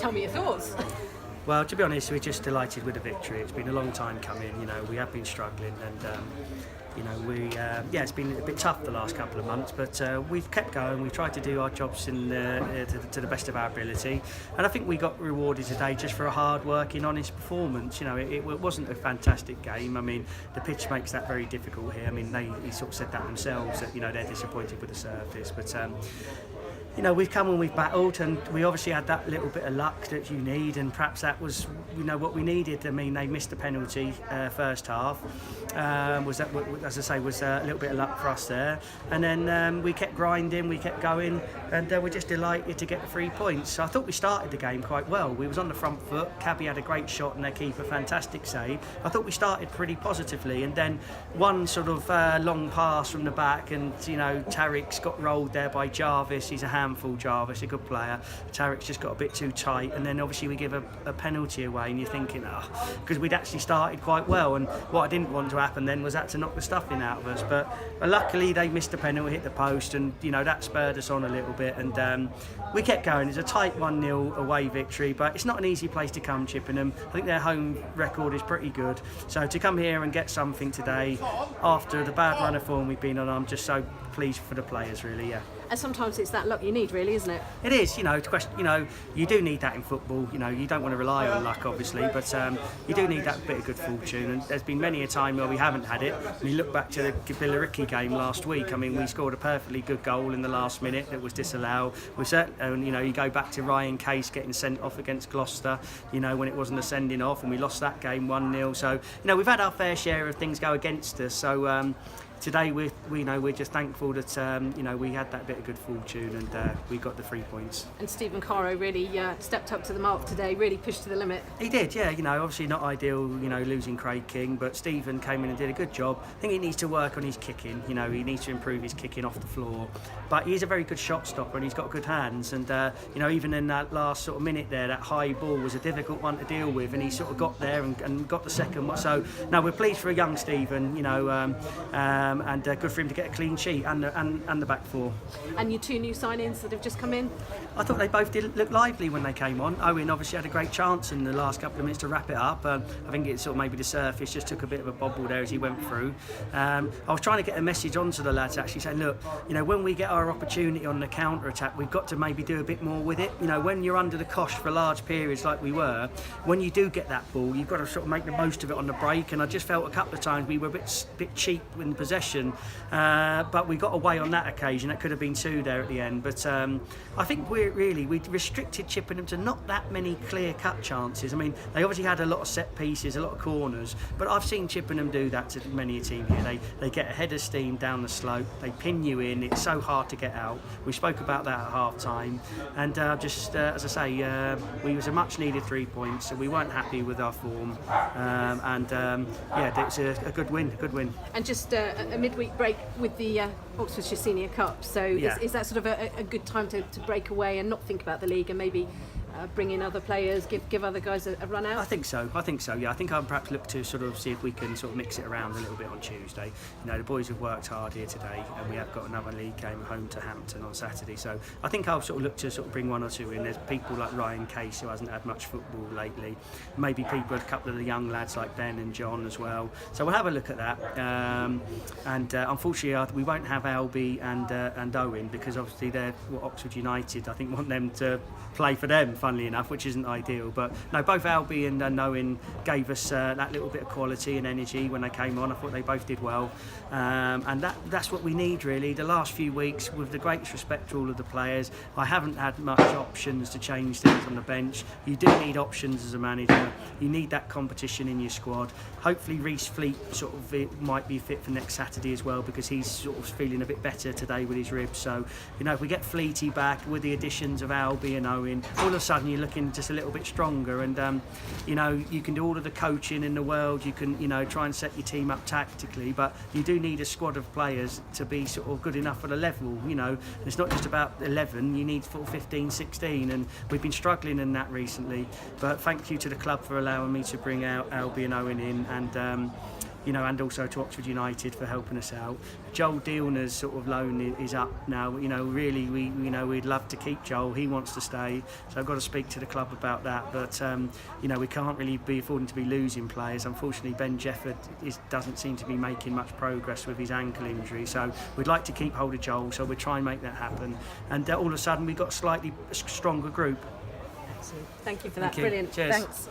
Tell me your thoughts. Well, to be honest, we're just delighted with the victory. It's been a long time coming. We have been struggling, and it's been a bit tough the last couple of months, but we've kept going. We've tried to do our jobs to the best of our ability, and I think we got rewarded today just for a hard-working, honest performance. It wasn't a fantastic game. I mean, the pitch makes that very difficult here. I mean, they sort of said that themselves, that they're disappointed with the surface, but we've come and we've battled, and we obviously had that little bit of luck that you need, and perhaps that was what we needed. I mean, they missed the penalty first half. Was a little bit of luck for us there, and then we kept grinding, we kept going, and we're just delighted to get the 3 points. So I thought we started the game quite well. We was on the front foot. Cabby had a great shot, and their keeper fantastic save. I thought we started pretty positively, and then one sort of long pass from the back, and Tariq's got rolled there by Jarvis. He's a handful, Jarvis, a good player. Tariq's just got a bit too tight, and then obviously we give a penalty away, and you're thinking, because we'd actually started quite well, and what I didn't want to happen then was that to knock the stuffing out of us, but luckily they missed the penalty, hit the post, and that spurred us on a little bit, and we kept going. It's a tight 1-0 away victory, but it's not an easy place to come, Chippenham. I think their home record is pretty good, so to come here and get something today after the bad run of form we've been on, I'm just so pleased for the players, really. Yeah. And sometimes it's that luck you need, really, isn't it? It is, you do need that in football. You don't want to rely on luck, obviously, but you do need that bit of good fortune. And there's been many a time where we haven't had it. We look back to the Billericay game last week. I mean, we scored a perfectly good goal in the last minute that was disallowed. You go back to Ryan Case getting sent off against Gloucester, when it wasn't a sending off, and we lost that game 1-0. So, we've had our fair share of things go against us. So, today we're just thankful that we had that bit of good fortune, and we got the 3 points. And Stephen Caro really stepped up to the mark today, really pushed to the limit. He did, yeah. Obviously not ideal, losing Craig King, but Stephen came in and did a good job. I think he needs to work on his kicking. He needs to improve his kicking off the floor. But he's a very good shot stopper, and he's got good hands. And even in that last sort of minute there, that high ball was a difficult one to deal with, and he sort of got there and got the second one. So no, we're pleased for a young Stephen. And good for him to get a clean sheet and the back four. And your 2 new signings that have just come in? I thought they both did look lively when they came on. Owen obviously had a great chance in the last couple of minutes to wrap it up. I think it sort of maybe the surface just took a bit of a bobble there as he went through. I was trying to get a message onto the lads, actually saying, look, when we get our opportunity on the counter attack, we've got to maybe do a bit more with it. When you're under the cosh for large periods like we were, when you do get that ball, you've got to sort of make the most of it on the break. And I just felt a couple of times we were a bit cheap in possession, but we got away on that occasion. It could have been 2 there at the end, but I think we restricted Chippenham to not that many clear-cut chances. I mean, they obviously had a lot of set pieces, a lot of corners, but I've seen Chippenham do that to many a team here. They get a head of steam down the slope, they pin you in, it's so hard to get out. We spoke about that at half-time, and as I say, we was a much-needed 3 points, so we weren't happy with our form, it's a good win. And just a midweek break with the Oxfordshire Senior Cup, so is that sort of a good time to break away and not think about the league and maybe bring in other players, give other guys a run out? I think so, yeah. I think I'll perhaps look to sort of see if we can sort of mix it around a little bit on Tuesday. The boys have worked hard here today, and we have got another league game home to Hampton on Saturday, so I think I'll sort of look to sort of bring 1 or 2 in. There's people like Ryan Case, who hasn't had much football lately, maybe a couple of the young lads like Ben and John as well, so we'll have a look at that. Unfortunately we won't have Albie and Owen, because obviously they're Oxford United, I think, want them to play for them, funnily enough, which isn't ideal. But no, both Albie and Owen gave us that little bit of quality and energy when they came on. I thought they both did well, and that's what we need, really. The last few weeks, with the greatest respect to all of the players, I haven't had much options to change things on the bench. You do need options as a manager. You need that competition in your squad. Hopefully Reece Fleet sort of might be fit for next Saturday as well, because he's sort of feeling a bit better today with his ribs. So if we get Fleety back with the additions of Albie and Owen, all of a sudden you're looking just a little bit stronger, and you can do all of the coaching in the world, you can try and set your team up tactically, but you do need a squad of players to be sort of good enough for the level. It's not just about 11, you need 15, 16, and we've been struggling in that recently, but thank you to the club for allowing me to bring out Albie and Owen in, and and also to Oxford United for helping us out. Joel Dealner's sort of loan is up now. Really we'd love to keep Joel. He wants to stay, so I've got to speak to the club about that. But we can't really be affording to be losing players. Unfortunately, Ben Jefford doesn't seem to be making much progress with his ankle injury, so we'd like to keep hold of Joel. So we'll try and make that happen. And all of a sudden, we've got a slightly stronger group. Thank you for that. Thank you. Brilliant. Cheers. Thanks.